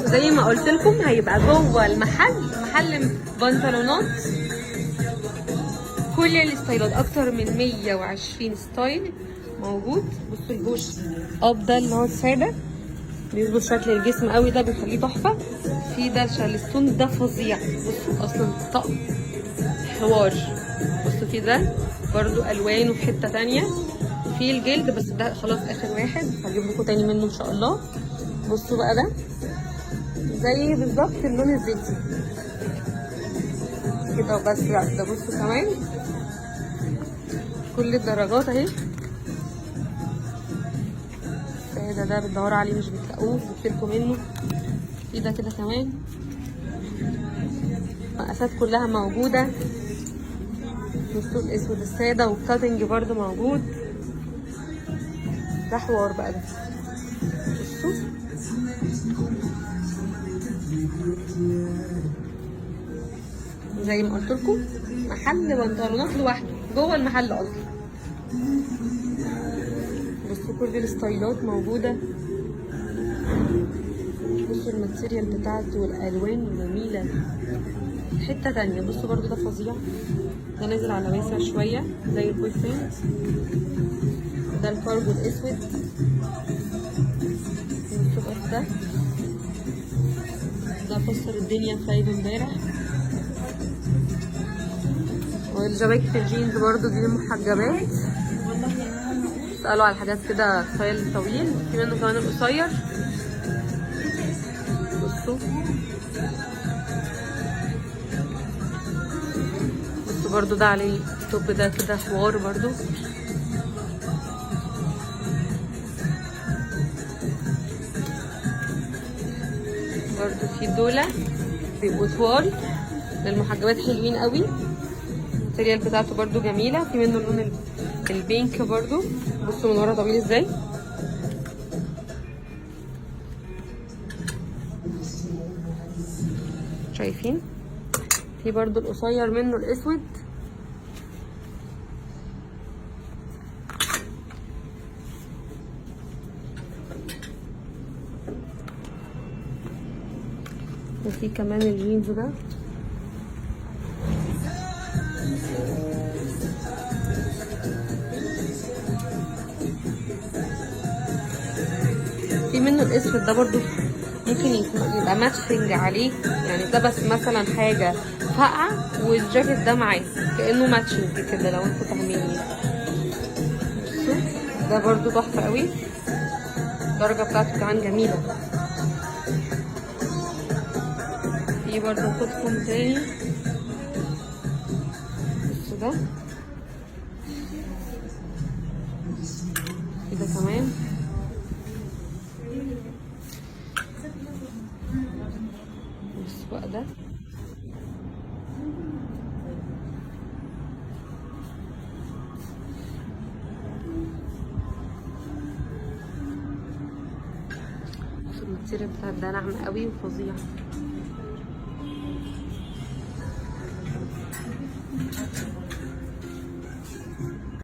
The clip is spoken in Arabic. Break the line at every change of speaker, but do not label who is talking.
زي ما قلت لكم هيبقى جوه محل بنطلونات كل الستايلات، اكتر من 120 ستايل موجود. بصوا البوش اب ده اللي هو الساده بيظبط شكل الجسم قوي، ده بيخليه تحفه. في ده الشارلستون ده فظيع، بصوا اصلا طقم حوار. بصوا في ده برضو الوان وفي حته تانية. في الجلد بس ده خلاص اخر واحد، هجيب لكم تاني منه ان شاء الله. بصوا بقى ده زي بالظبط اللون الزيتي كده وبس. لا ده بصوا كمان كل الدرجات اهي. ده بتدوروا عليه مش بتلاقوه، جبتلكوا منه. في ده كده كمان، مقاسات كلها موجوده. بصوا الاسود الساده والكاتنج برضو موجود. ده حوار بقى ده. بصوا زي ما قلت لكم محل بنطلونات لوحده جوه المحل اصلا. بصوا كل الستايلات موجوده. بصوا الماتيريال بتاعته والالوان جميله حته تانية. بصوا برضو ده فظيع، ده نازل على واسع شويه زي البوي فريند. ده الكارجو الاسود. بصوا بقى ده كسر الدنيا في عيد امبارح. والجواكت الجينز برضو دي المحجبات. اسألوا على حاجات كده ستايل طويل، في منه كمان القصير. بصوا برضو ده عليه التوب ده كده حوار برضو. برضو في دولة بيبقوا طوال للمحجبات حلوين قوي. الماتيريال بتاعته برضو جميلة، في منه اللون البينك برضو. بصوا من ورا طويل ازاي. شايفين؟ في برضو القصير منه الاسود. وفي كمان الجينز ده. في منه الاسود ده برضو ممكن يبقى ماتشنج عليه، يعني ده بس مثلا حاجة فاقعة والجاكيت ده معاه كأنه ماتشنج كده لو انتوا فاهميني. بصوا ده برضو تحفة قوي، الدرجة بتاعته كمان جميلة. في برضو خدكم تاني. بصوا ده كده كمان. بصوا بقى ده الماتيريال بتاعت ده ناعمة قوي وفظيعة.